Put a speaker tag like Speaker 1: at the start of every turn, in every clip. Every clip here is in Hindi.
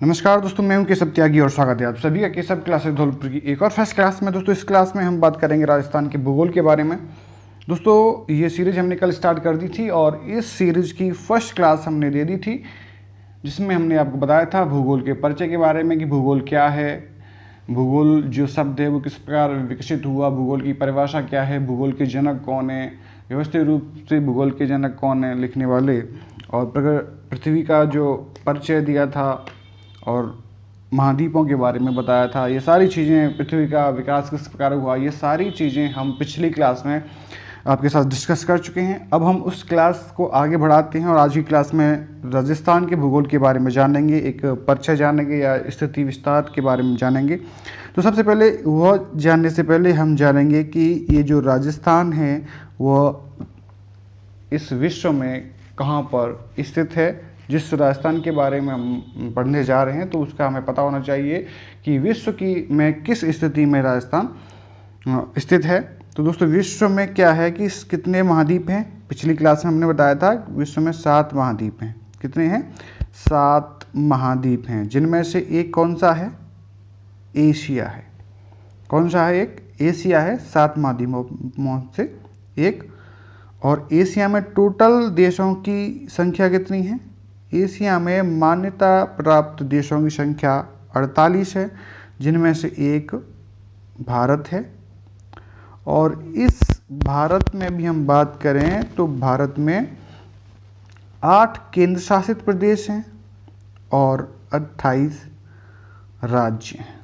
Speaker 1: नमस्कार दोस्तों, मैं हूं केशव त्यागी और स्वागत है आप सभी का केशव क्लासेस धौलपुर की एक और फर्स्ट क्लास में। दोस्तों इस क्लास में हम बात करेंगे राजस्थान के भूगोल के बारे में। दोस्तों ये सीरीज हमने कल स्टार्ट कर दी थी और इस सीरीज की फर्स्ट क्लास हमने दे दी थी, जिसमें हमने आपको बताया था भूगोल के परिचय के बारे में कि भूगोल क्या है, भूगोल जो शब्द है वो किस प्रकार विकसित हुआ, भूगोल की परिभाषा क्या है, भूगोल के जनक कौन है, व्यवस्थित रूप से भूगोल के जनक कौन है लिखने वाले, और पृथ्वी का जो परिचय दिया था और महाद्वीपों के बारे में बताया था। ये सारी चीज़ें, पृथ्वी का विकास किस प्रकार हुआ, ये सारी चीज़ें हम पिछली क्लास में आपके साथ डिस्कस कर चुके हैं। अब हम उस क्लास को आगे बढ़ाते हैं और आज की क्लास में राजस्थान के भूगोल के बारे में जानेंगे, एक परिचय जानेंगे या स्थिति विस्तार के बारे में जानेंगे। तो सबसे पहले वह जानने से पहले हम जानेंगे कि ये जो राजस्थान है वह इस विश्व में कहाँ पर स्थित है। जिस राजस्थान के बारे में हम पढ़ने जा रहे हैं तो उसका हमें पता होना चाहिए कि विश्व की में किस स्थिति में राजस्थान स्थित है। तो दोस्तों विश्व में क्या है कि कितने महाद्वीप हैं, पिछली क्लास में हमने बताया था विश्व में 7 महाद्वीप हैं। कितने हैं? 7 महाद्वीप हैं, जिनमें से एक कौन सा है? एशिया है। कौन सा है? एक एशिया है। 7 महाद्वीपों से एक। और एशिया में टोटल देशों की संख्या कितनी है? एशिया में मान्यता प्राप्त देशों की संख्या 48 है, जिनमें से एक भारत है। और इस भारत में भी हम बात करें तो भारत में 8 केंद्र शासित प्रदेश हैं और 28 राज्य हैं।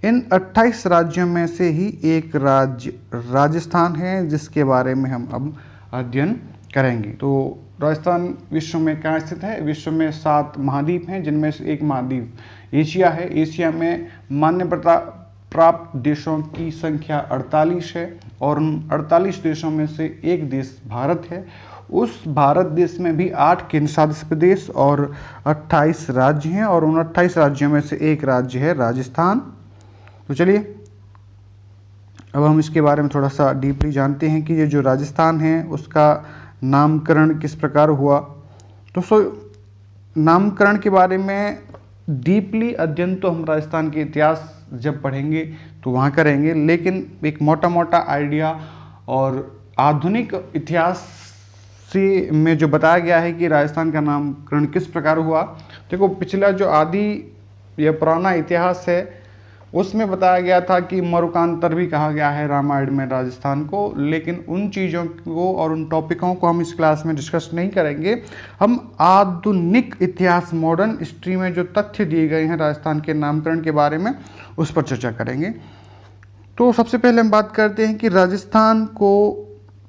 Speaker 1: इन 28 राज्यों में से ही एक राज्य राजस्थान है, जिसके बारे में हम अब अध्ययन करेंगे। तो राजस्थान विश्व में कहाँ स्थित है? विश्व में 7 महाद्वीप हैं, जिनमें से एक महाद्वीप एशिया है। एशिया में मान्यता प्राप्त देशों की संख्या 48 है और उन 48 देशों में से एक देश भारत है। उस भारत देश में भी 8 केंद्र शासित प्रदेश और 28 राज्य हैं और उन 28 राज्यों में से एक राज्य है राजस्थान। तो चलिए अब हम इसके बारे में थोड़ा सा डीपली जानते हैं कि ये जो राजस्थान है उसका नामकरण किस प्रकार हुआ। तो नामकरण के बारे में डीपली अध्ययन तो हम राजस्थान के इतिहास जब पढ़ेंगे तो वहाँ करेंगे, लेकिन एक मोटा मोटा आइडिया और आधुनिक इतिहास से में जो बताया गया है कि राजस्थान का नामकरण किस प्रकार हुआ। देखो पिछला जो आदि या पुराना इतिहास है उसमें बताया गया था कि मरुकांतर भी कहा गया है रामायण में राजस्थान को, लेकिन उन चीज़ों को और उन टॉपिकों को हम इस क्लास में डिस्कस नहीं करेंगे। हम आधुनिक इतिहास, मॉडर्न हिस्ट्री में जो तथ्य दिए गए हैं राजस्थान के नामकरण के बारे में उस पर चर्चा करेंगे। तो सबसे पहले हम बात करते हैं कि राजस्थान को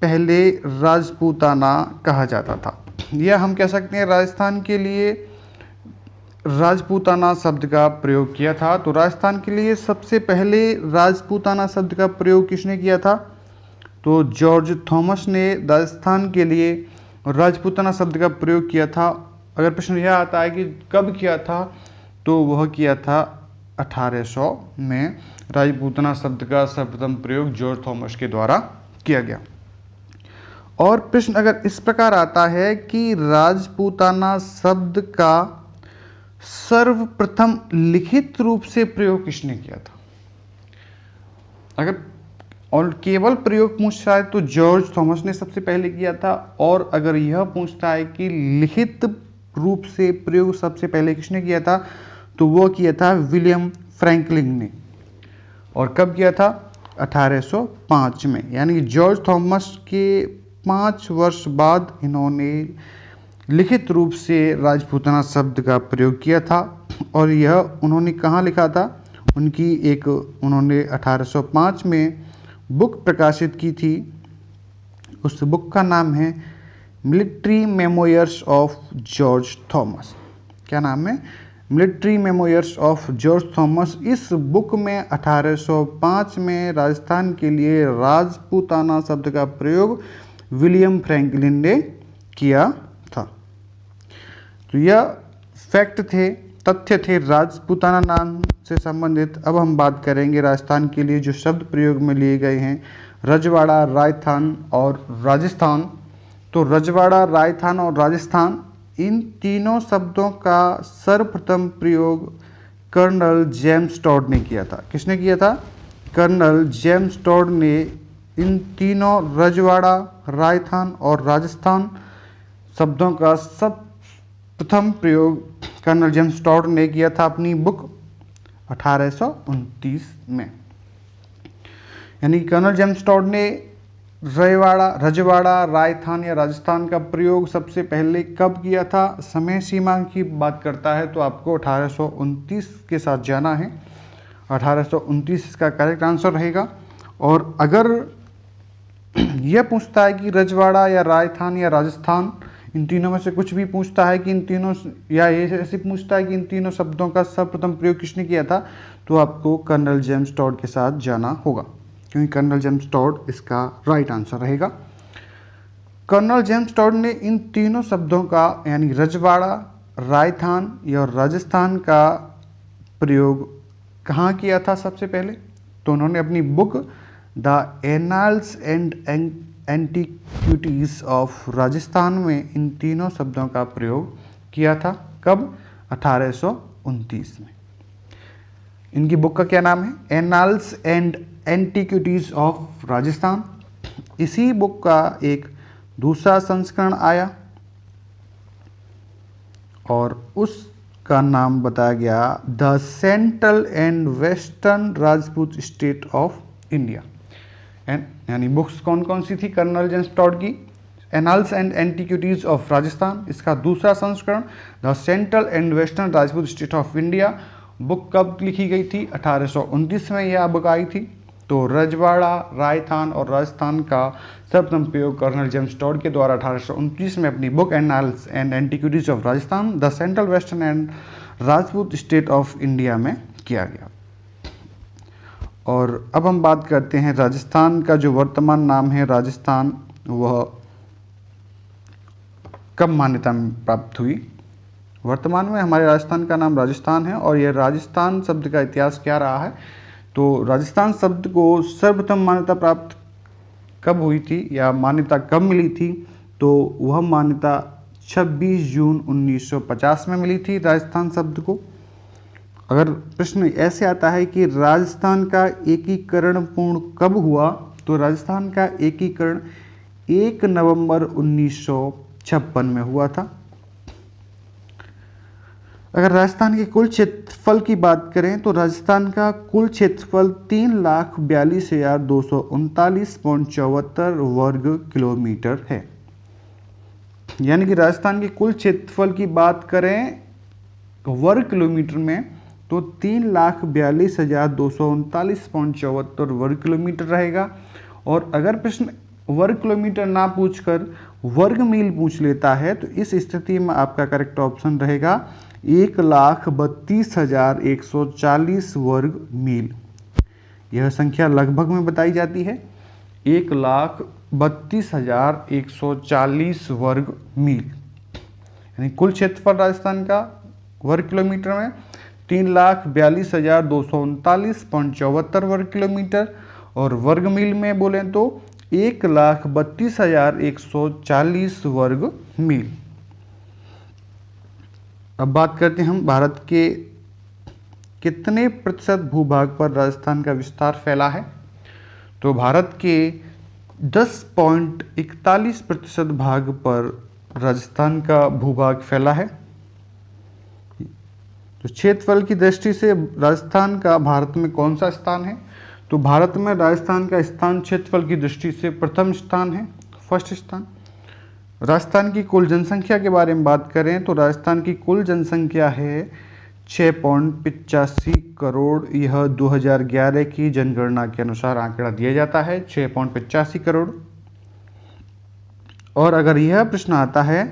Speaker 1: पहले राजपूताना कहा जाता था, या हम कह सकते हैं राजस्थान के लिए राजपूताना शब्द का प्रयोग किया था। तो राजस्थान के लिए सबसे पहले राजपूताना शब्द का प्रयोग किसने किया था? तो जॉर्ज थॉमस ने राजस्थान के लिए राजपूताना शब्द का प्रयोग किया था। अगर प्रश्न यह आता है कि कब किया था, तो वह किया था 1800 में। राजपूताना शब्द का सर्वप्रथम प्रयोग जॉर्ज थॉमस के द्वारा किया गया। और प्रश्न अगर इस प्रकार आता है कि राजपूताना शब्द का सर्वप्रथम लिखित रूप से प्रयोग किसने किया था? अगर और केवल प्रयोग पूछता है तो जॉर्ज थॉमस ने सबसे पहले किया था, और अगर यह पूछता है कि लिखित रूप से प्रयोग सबसे पहले किसने किया था, तो वो किया था विलियम फ्रैंकलिन ने। और कब किया था? 1805 में। यानी कि जॉर्ज थॉमस के 5 वर्ष बाद इन्होंने लिखित रूप से राजपूताना शब्द का प्रयोग किया था। और यह उन्होंने कहाँ लिखा था? उन्होंने 1805 में बुक प्रकाशित की थी। उस बुक का नाम है military memoirs of George Thomas. क्या नाम है? Military memoirs of George Thomas. इस बुक में 1805 में राजस्थान के लिए राजपूताना शब्द का प्रयोग विलियम फ्रैंकलिन ने किया था। तो यह फैक्ट थे, तथ्य थे राजपूताना नाम से संबंधित। अब हम बात करेंगे राजस्थान के लिए जो शब्द प्रयोग में लिए गए हैं, रजवाड़ा, राजस्थान और राजस्थान। तो रजवाड़ा, राजस्थान और राजस्थान इन तीनों शब्दों का सर्वप्रथम प्रयोग कर्नल जेम्स टॉड ने किया था। किसने किया था? कर्नल जेम्स टॉड ने इन तीनों रजवाड़ा, राजस्थान और राजस्थान शब्दों का सर्वप्रथम प्रयोग कर्नल जेम्स टॉड ने किया था अपनी बुक 1829 में। यानी कर्नल जेम्स टॉड ने रजवाड़ा, राजस्थान या राजस्थान का प्रयोग सबसे पहले कब किया था? समय सीमा की बात करता है तो आपको 1829 के साथ जाना है। 1829 इसका करेक्ट आंसर रहेगा। और अगर यह पूछता है कि रजवाड़ा या राजस्थान या राजस्थान, इन तीनों में से कुछ भी पूछता है कि इन तीनों, या ये ऐसे पूछता है कि इन तीनों शब्दों का सर्वप्रथम प्रयोग किसने किया था, तो आपको कर्नल जेम्स टॉड के साथ जाना होगा, क्योंकि कर्नल जेम्स टॉड इसका राइट आंसर रहेगा। कर्नल जेम्स टॉड ने इन तीनों शब्दों का यानी रजवाड़ा, राजस्थान या राजस्थान का प्रयोग कहाँ किया था सबसे पहले? तो उन्होंने अपनी book the annals and antiquities of Rajasthan में इन तीनों शब्दों का प्रयोग किया था। कब? 1829 में। इनकी बुक का क्या नाम है? Annals and antiquities of Rajasthan. इसी बुक का एक दूसरा संस्करण आया और उसका नाम बताया गया the central and western Rajput state of India. यानी बुक्स कौन कौन सी थी कर्नल जेम्स टॉड की? Annals and antiquities of Rajasthan, इसका दूसरा संस्करण the central and western Rajput state of India. Book कब लिखी गई थी? 1829 में यह बुक आई थी। तो रजवाड़ा, राजस्थान और राजस्थान का सर्वप्रथम प्रयोग कर्नल जेम्स टॉड के द्वारा 1829 में अपनी book annals and antiquities of Rajasthan the central western and Rajput state of India में किया गया। और अब हम बात करते हैं राजस्थान का जो वर्तमान नाम है राजस्थान, वह कब मान्यता प्राप्त हुई? वर्तमान में हमारे राजस्थान का नाम राजस्थान है और यह राजस्थान शब्द का इतिहास क्या रहा है? तो राजस्थान शब्द को सर्वप्रथम मान्यता प्राप्त कब हुई थी या मान्यता कब मिली थी? तो वह मान्यता 26 जून 1950 में मिली थी राजस्थान शब्द को। अगर प्रश्न ऐसे आता है कि राजस्थान का एकीकरण पूर्ण कब हुआ, तो राजस्थान का एकीकरण 1 नवंबर 1956 में हुआ था। अगर राजस्थान के कुल क्षेत्रफल की बात करें तो राजस्थान का कुल क्षेत्रफल 3,42,239.74 वर्ग किलोमीटर है। यानी कि राजस्थान के कुल क्षेत्रफल की बात करें वर्ग किलोमीटर में तो 3,42,239.74 वर्ग किलोमीटर रहेगा। और अगर प्रश्न वर्ग किलोमीटर ना पूछकर वर्ग मील पूछ लेता है तो इस स्थिति में आपका करेक्ट ऑप्शन रहेगा 1,32,140 वर्ग मील। यह संख्या लगभग में बताई जाती है 1,32,140 वर्ग मील। यानी कुल क्षेत्रफल राजस्थान का वर्ग किलोमीटर में 3,42,239.74 वर्ग किलोमीटर और वर्ग मील में बोलें तो 1,32,140 वर्ग मील। अब बात करते हैं हम भारत के कितने प्रतिशत भूभाग पर राजस्थान का विस्तार फैला है। तो भारत के 10.41% भाग पर राजस्थान का भूभाग फैला है। तो क्षेत्रफल की दृष्टि से राजस्थान का भारत में कौन सा स्थान है? तो भारत में राजस्थान का स्थान क्षेत्रफल की दृष्टि से प्रथम स्थान है, फर्स्ट स्थान। राजस्थान की कुल जनसंख्या के बारे में बात करें तो राजस्थान की कुल जनसंख्या है 6.85 करोड़। यह 2011 की जनगणना के अनुसार आंकड़ा दिया जाता है 6.85 करोड़। और अगर यह प्रश्न आता है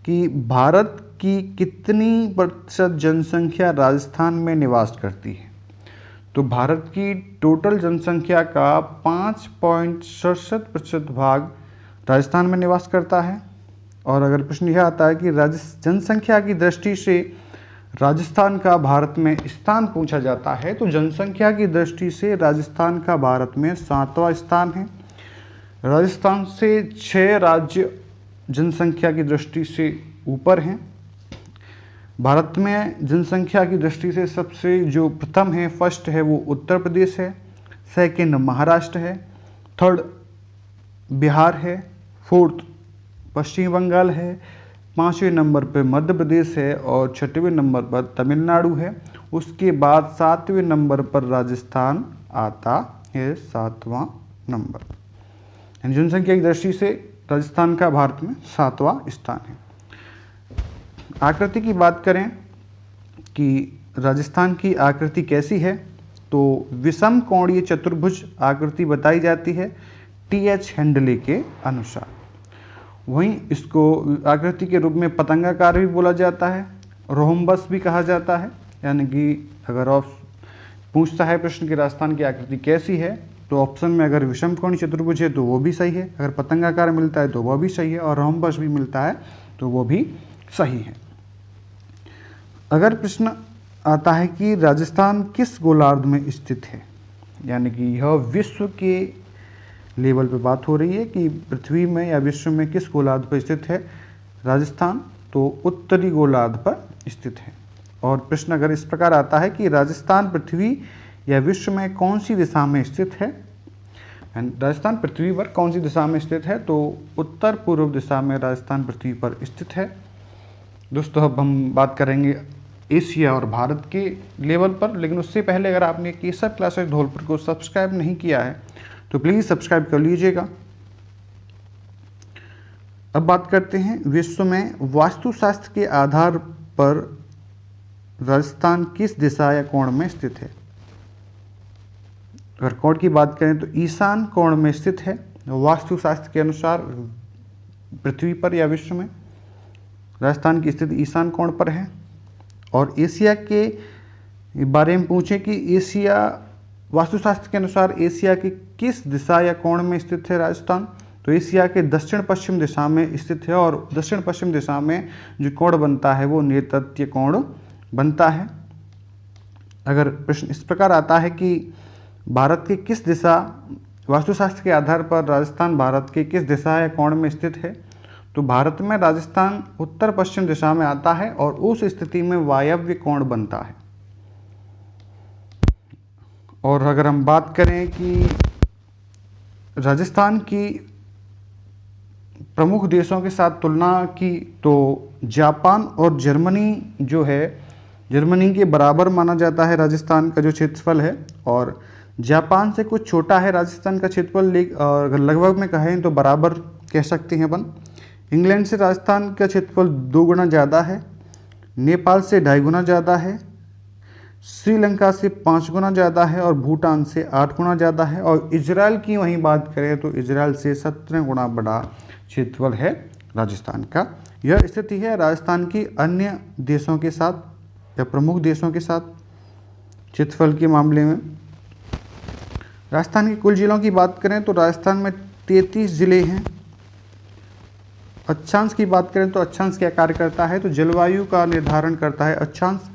Speaker 1: कि भारत की कितनी प्रतिशत जनसंख्या राजस्थान में निवास करती है, तो भारत की टोटल जनसंख्या का 5.67% भाग राजस्थान में निवास करता है। और अगर प्रश्न यह आता है कि जनसंख्या की दृष्टि से राजस्थान का भारत में स्थान पूछा जाता है, तो जनसंख्या की दृष्टि से राजस्थान का भारत में 7वां स्थान है। राजस्थान से 6 राज्य जनसंख्या की दृष्टि से ऊपर हैं। भारत में जनसंख्या की दृष्टि से सबसे जो प्रथम है, फर्स्ट है, वो उत्तर प्रदेश है, सेकंड महाराष्ट्र है, थर्ड बिहार है, फोर्थ पश्चिम बंगाल है, 5वें नंबर पर मध्य प्रदेश है और 6वें नंबर पर तमिलनाडु है। उसके बाद 7वें नंबर पर राजस्थान आता है, 7वां नंबर। जनसंख्या की दृष्टि से राजस्थान का भारत में 7वां स्थान है। आकृति की बात करें कि राजस्थान की आकृति कैसी है, तो विषम कोणीय चतुर्भुज आकृति बताई जाती है टी.एच. हेंडले के अनुसार। वहीं इसको आकृति के रूप में पतंगाकार भी बोला जाता है, रोहम्बस भी कहा जाता है। यानी कि अगर आप पूछता है प्रश्न कि राजस्थान की आकृति कैसी है, तो ऑप्शन में अगर विषम कोणीय चतुर्भुज है तो वो भी सही है, अगर पतंगाकार मिलता है तो वह भी सही है, और रोहम्बस भी मिलता है तो वो भी सही है। अगर प्रश्न आता है कि राजस्थान किस गोलार्ध में स्थित है, यानी कि यह विश्व के लेवल पे बात हो रही है कि पृथ्वी में या विश्व में किस गोलार्ध पर स्थित है राजस्थान, तो उत्तरी गोलार्ध पर स्थित है। और प्रश्न अगर इस प्रकार आता है कि राजस्थान पृथ्वी या विश्व में कौन सी दिशा में स्थित है, राजस्थान पृथ्वी पर कौन सी दिशा में स्थित है, तो उत्तर पूर्व दिशा में राजस्थान पृथ्वी पर स्थित है। दोस्तों अब हम बात करेंगे एशिया और भारत के लेवल पर, लेकिन उससे पहले अगर आपने केसर क्लासेस धौलपुर को सब्सक्राइब नहीं किया है तो प्लीज़ सब्सक्राइब कर लीजिएगा। अब बात करते हैं विश्व में वास्तुशास्त्र के आधार पर राजस्थान किस दिशा या कोण में स्थित है। अगर कोण की बात करें तो ईशान कोण में स्थित है वास्तुशास्त्र के अनुसार। पृथ्वी पर या विश्व में राजस्थान की स्थिति ईशान कोण पर है। और एशिया के बारे में पूछें कि एशिया वास्तुशास्त्र के अनुसार एशिया की किस दिशा या कोण में स्थित है राजस्थान, तो एशिया के दक्षिण पश्चिम दिशा में स्थित है। और दक्षिण पश्चिम दिशा में जो कोण बनता है वो नैऋत्य कोण बनता है। अगर प्रश्न इस प्रकार आता है कि भारत की किस दिशा, वास्तुशास्त्र के आधार पर राजस्थान भारत के किस दिशा या कोण में स्थित है, तो भारत में राजस्थान उत्तर पश्चिम दिशा में आता है और उस स्थिति में वायव्य कोण बनता है। और अगर हम बात करें कि राजस्थान की प्रमुख देशों के साथ तुलना की, तो जापान और जर्मनी जो है, जर्मनी के बराबर माना जाता है राजस्थान का जो क्षेत्रफल है। और जापान से कुछ छोटा है राजस्थान का क्षेत्रफल, अगर लगभग में कहें तो बराबर कह सकते हैं अपन। इंग्लैंड से राजस्थान का क्षेत्रफल 2 गुना ज़्यादा है, नेपाल से 2.5 गुना ज़्यादा है, श्रीलंका से 5 गुना ज़्यादा है और भूटान से 8 गुना ज़्यादा है। और इजराइल की वहीं बात करें तो इजराइल से 17 गुना बड़ा क्षेत्रफल है राजस्थान का। यह स्थिति है राजस्थान की अन्य देशों के साथ या प्रमुख देशों के साथ क्षेत्रफल के मामले में। राजस्थान के कुल जिलों की बात करें तो राजस्थान में 33 जिले हैं। अक्षांश की बात करें तो अक्षांश क्या कार्य करता है, तो जलवायु का निर्धारण करता है अक्षांश।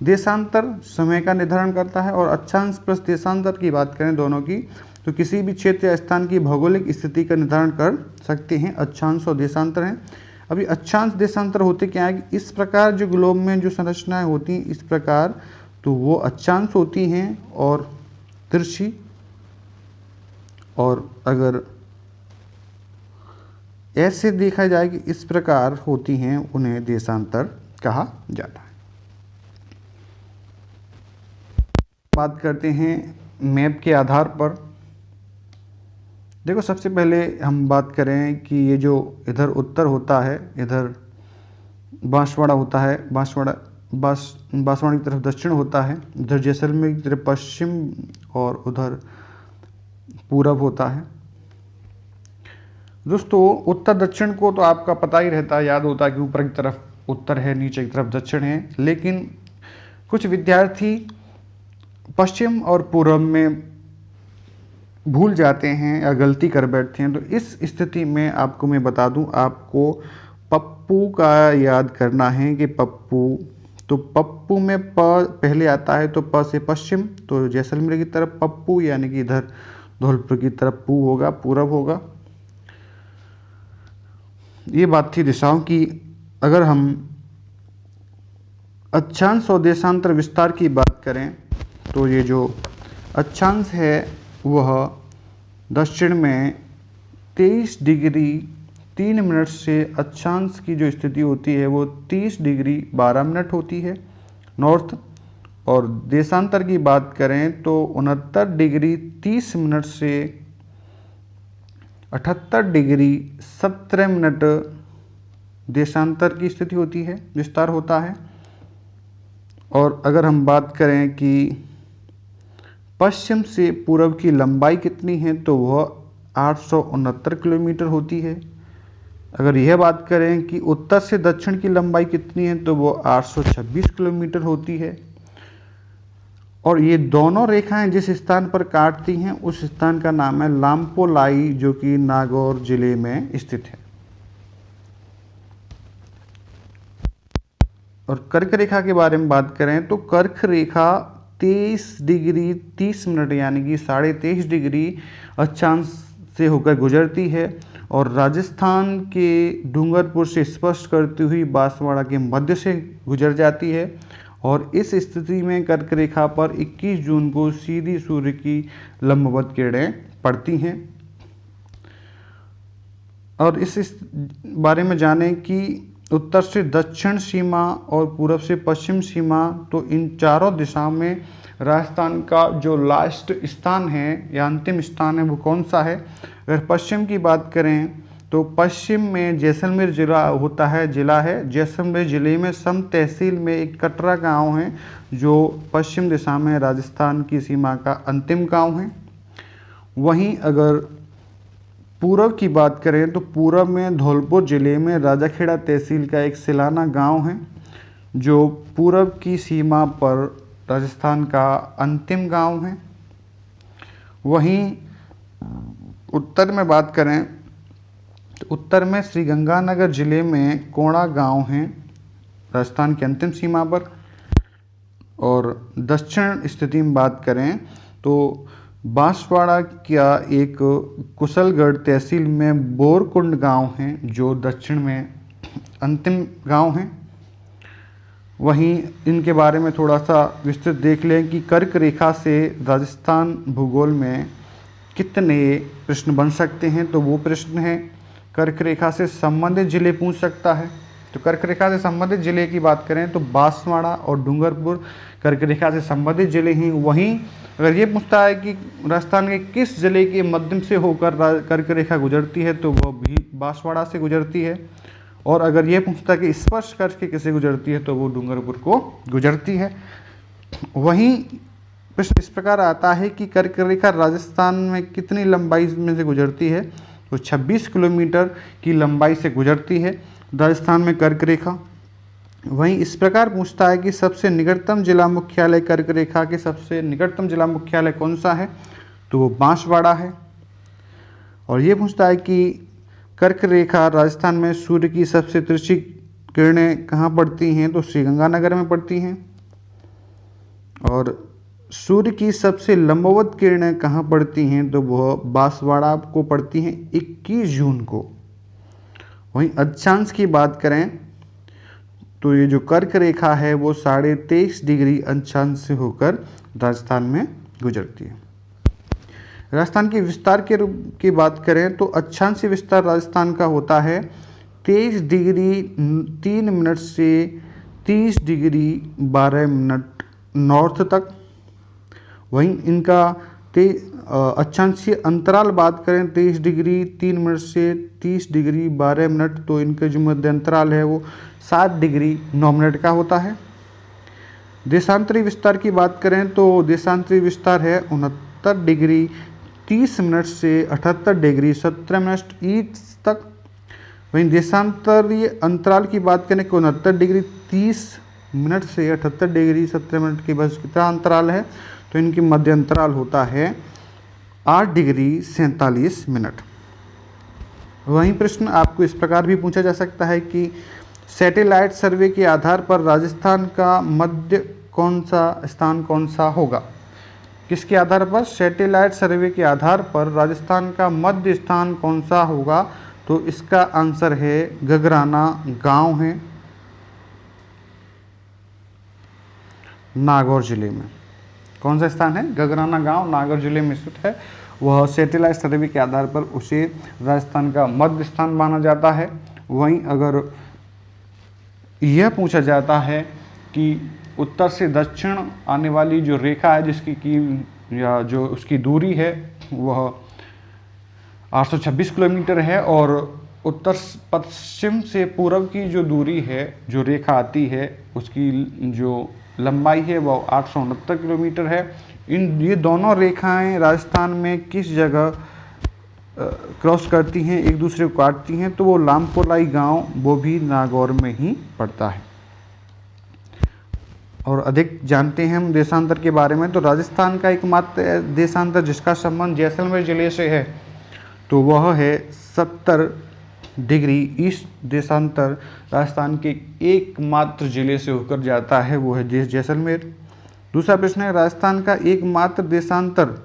Speaker 1: देशांतर समय का निर्धारण करता है। और अक्षांश प्लस देशांतर की बात करें दोनों की, तो किसी भी क्षेत्र या स्थान की भौगोलिक स्थिति का निर्धारण कर सकते हैं, अक्षांश और देशांतर हैं। अभी अक्षांश देशांतर होते क्या है कि इस प्रकार जो ग्लोब में जो संरचनाएं होती हैं इस प्रकार, तो वो अक्षांश होती हैं और तिरछी, और अगर ऐसे देखा जाए कि इस प्रकार होती हैं उन्हें देशांतर कहा जाता है। बात करते हैं मैप के आधार पर। देखो सबसे पहले हम बात करें कि ये जो इधर उत्तर होता है, इधर बांसवाड़ा होता है, बांसवाड़ा की तरफ दक्षिण होता है, इधर जैसलमेर की तरफ पश्चिम और उधर पूरब होता है। दोस्तों उत्तर दक्षिण को तो आपका पता ही रहता है, याद होता है कि ऊपर की तरफ उत्तर है, नीचे की तरफ दक्षिण है। लेकिन कुछ विद्यार्थी पश्चिम और पूर्व में भूल जाते हैं या गलती कर बैठते हैं। तो इस स्थिति में आपको मैं बता दूं, आपको पप्पू का याद करना है कि पप्पू, तो पप्पू में प पहले आता है, तो प से पश्चिम, तो जैसलमेर की तरफ पप्पू, यानी कि इधर धौलपुर की तरफ पू होगा, पूरब होगा। ये बात थी दिशाओं की। अगर हम अक्षांश और देशांतर विस्तार की बात करें तो ये जो अक्षांश है वह दक्षिण में 23 डिग्री 3 मिनट से अक्षांश की जो स्थिति होती है वो 30 डिग्री 12 मिनट होती है नॉर्थ। और देशांतर की बात करें तो 69 डिग्री 30 मिनट से 78 डिग्री 17 मिनट देशांतर की स्थिति होती है, विस्तार होता है। और अगर हम बात करें कि पश्चिम से पूर्व की लंबाई कितनी है तो वह 869 किलोमीटर होती है। अगर यह बात करें कि उत्तर से दक्षिण की लंबाई कितनी है तो वो 826 किलोमीटर होती है। और ये दोनों रेखाएं जिस स्थान पर काटती हैं उस स्थान का नाम है लाम्पोलाई, जो कि नागौर जिले में स्थित है। और कर्क रेखा के बारे में बात करें तो कर्क रेखा 23 डिग्री 30 मिनट यानी कि 23.5 डिग्री अक्षांश से होकर गुजरती है और राजस्थान के डूंगरपुर से स्पर्श करती हुई बांसवाड़ा के मध्य से गुजर जाती है। और इस स्थिति में कर्क रेखा पर 21 जून को सीधी सूर्य की लंबवत किरणें पड़ती हैं। और इस बारे में जानें कि उत्तर से दक्षिण सीमा और पूर्व से पश्चिम सीमा, तो इन चारों दिशाओं में राजस्थान का जो लास्ट स्थान है या अंतिम स्थान है वो कौन सा है। अगर पश्चिम की बात करें तो पश्चिम में जैसलमेर जिला होता है, जिला है। जैसलमेर जिले में सम तहसील में एक कटरा गांव है जो पश्चिम दिशा में राजस्थान की सीमा का अंतिम गांव है। वहीं अगर पूर्व की बात करें तो पूर्व में धौलपुर जिले में राजाखेड़ा तहसील का एक सिलाना गांव है जो पूर्व की सीमा पर राजस्थान का अंतिम गांव है। वहीं उत्तर में बात करें तो उत्तर में श्री गंगानगर जिले में कोणा गांव है राजस्थान की अंतिम सीमा पर। और दक्षिण स्थिति में बात करें तो बांसवाड़ा का एक कुशलगढ़ तहसील में बोरकुंड गांव है जो दक्षिण में अंतिम गांव है। वहीं इनके बारे में थोड़ा सा विस्तृत देख लें कि कर्क रेखा से राजस्थान भूगोल में कितने प्रश्न बन सकते हैं। तो वो प्रश्न है कर्क रेखा से संबंधित जिले पूछ सकता है। तो कर्क रेखा से संबंधित जिले की बात करें तो बांसवाड़ा और डूंगरपुर कर्क रेखा से संबंधित जिले हैं। वहीं अगर ये पूछता है कि राजस्थान के किस जिले के मध्यम से होकर कर्क रेखा गुजरती है तो वो भी बांसवाड़ा से गुजरती है। और अगर ये पूछता है कि स्पर्श करके किसे गुजरती है तो वो डूंगरपुर को गुजरती है। वहीं प्रश्न इस प्रकार आता है कि कर्क रेखा राजस्थान में कितनी लंबाई में से गुजरती है तो 26 किलोमीटर की लंबाई से गुजरती है राजस्थान में कर्क रेखा। वहीं इस प्रकार पूछता है कि सबसे निकटतम जिला मुख्यालय कर्क रेखा के सबसे निकटतम जिला मुख्यालय कौन सा है तो वो बांसवाड़ा है। और ये पूछता है कि कर्क रेखा राजस्थान में सूर्य की सबसे तिरछी किरणें कहाँ पड़ती हैं तो श्रीगंगानगर में पड़ती हैं। और सूर्य की सबसे लंबवत किरणें कहाँ पड़ती हैं तो वह बांसवाड़ा को पड़ती हैं 21 जून को। वहीं अक्षांश की बात करें तो ये जो कर्क रेखा है वो 23.5 डिग्री अक्षांश से होकर राजस्थान में गुजरती है। राजस्थान के विस्तार के रूप की बात करें तो अक्षांशीय विस्तार राजस्थान का होता है 23 डिग्री 3 मिनट से 30 डिग्री 12 मिनट नॉर्थ तक। वहीं इनका अक्षांशीय अंतराल बात करें 23 डिग्री 3 मिनट से 30 डिग्री 12 मिनट, तो इनका जो मध्य अंतराल है वो 7 डिग्री 9 मिनट का होता है। देशांतरी विस्तार की बात करें तो देशांतरी विस्तार है 69 डिग्री 30 मिनट से 78 डिग्री 17 मिनट ईस्ट तक। वहीं देशांतरीय अंतराल की बात करें कि 69 डिग्री 30 मिनट से 78 डिग्री 17 मिनट के बस कितना अंतराल है तो इनकी मध्य अंतराल होता है 8 डिग्री 47 मिनट। वहीं प्रश्न आपको इस प्रकार भी पूछा जा सकता है कि सैटेलाइट सर्वे के आधार पर राजस्थान का मध्य कौन सा स्थान कौन सा होगा। किसके आधार पर? सैटेलाइट सर्वे के आधार पर राजस्थान का मध्य स्थान कौन सा होगा तो इसका आंसर है गगराना गांव है। नागौर जिले में। कौन सा स्थान है? गगराना गांव नागौर जिले में स्थित है। वह सैटेलाइट सर्वे के आधार पर उसे राजस्थान का मध्य स्थान माना जाता है। वहीं अगर यह पूछा जाता है कि उत्तर से दक्षिण आने वाली जो रेखा है जिसकी की या जो उसकी दूरी है वह 826 किलोमीटर है, और उत्तर पश्चिम से पूर्व की जो दूरी है, जो रेखा आती है, उसकी जो लंबाई है वह 869 किलोमीटर है। ये दोनों रेखाएं राजस्थान में किस जगह क्रॉस करती हैं, एक दूसरे को काटती हैं? तो वो लामपोलाई गांव, वो भी नागौर में ही पड़ता है। और अधिक जानते हैं हम देशांतर के बारे में, तो राजस्थान का एकमात्र देशांतर जिसका संबंध जैसलमेर जिले से है तो वह है 70 डिग्री ईस्ट देशांतर राजस्थान के एकमात्र जिले से होकर जाता है, वो है जैसलमेर। दूसरा प्रश्न है, राजस्थान का एकमात्र देशांतर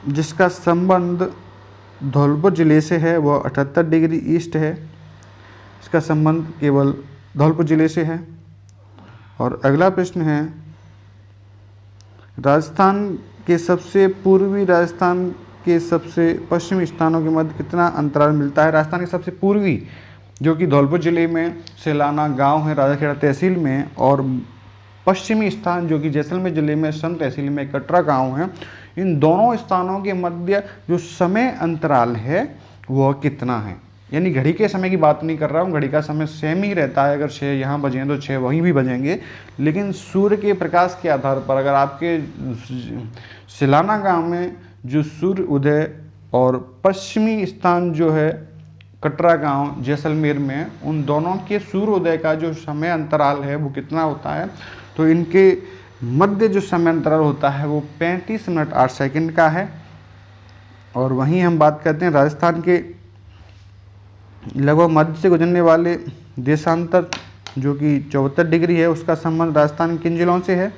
Speaker 1: जिसका संबंध धौलपुर जिले से है वह 78 डिग्री ईस्ट है। इसका संबंध केवल धौलपुर जिले से है। और अगला प्रश्न है, राजस्थान के सबसे पूर्वी राजस्थान के सबसे पश्चिमी स्थानों के मध्य कितना अंतराल मिलता है? राजस्थान के सबसे पूर्वी जो कि धौलपुर जिले में सेलाना गांव है राजाखेड़ा तहसील में, और पश्चिमी स्थान जो कि जैसलमेर जिले में सन तहसील में कटरा गांव है, इन दोनों स्थानों के मध्य जो समय अंतराल है वह कितना है? यानी घड़ी के समय की बात नहीं कर रहा हूँ, घड़ी का समय सेम ही रहता है, अगर 6 यहाँ बजे हैं तो 6 वहीं भी बजेंगे, लेकिन सूर्य के प्रकाश के आधार पर अगर आपके सिलाना गांव में जो सूर्य उदय और पश्चिमी स्थान जो है कटरा गांव जैसलमेर में, उन दोनों के सूर्य उदय का जो समय अंतराल है वो कितना होता है? तो इनके मध्य जो समय अंतराल होता है वो 35 मिनट 8 सेकंड का है। और वहीं हम बात करते हैं राजस्थान के लगभग मध्य से गुजरने वाले देशांतर जो कि 74 डिग्री है, उसका संबंध राजस्थान किन जिलों से है?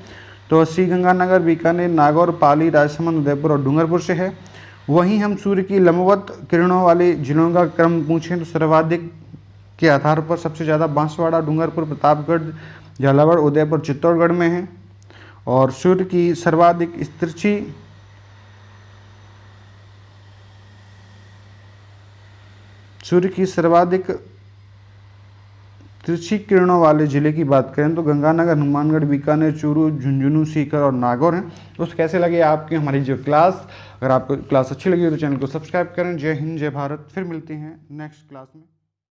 Speaker 1: तो श्रीगंगानगर, बीकानेर, नागौर, पाली, राजसमंद, उदयपुर और डूंगरपुर से है। वहीं हम सूर्य की लंबवत किरणों वाले जिलों का क्रम पूछें तो सर्वाधिक के आधार पर सबसे ज़्यादा बांसवाड़ा, डूंगरपुर, प्रतापगढ़, झालावाड़, उदयपुर, चित्तौड़गढ़ में है। और सूर्य की सर्वाधिक तिरछी किरणों वाले जिले की बात करें तो गंगानगर, हनुमानगढ़, बीकानेर, चूरू, झुंझुनू, सीकर और नागौर हैं। दोस्तों कैसे लगे आपकी हमारी जो क्लास? अगर आपको क्लास अच्छी लगी तो चैनल को सब्सक्राइब करें। जय हिंद, जय भारत। फिर मिलते हैं नेक्स्ट क्लास में।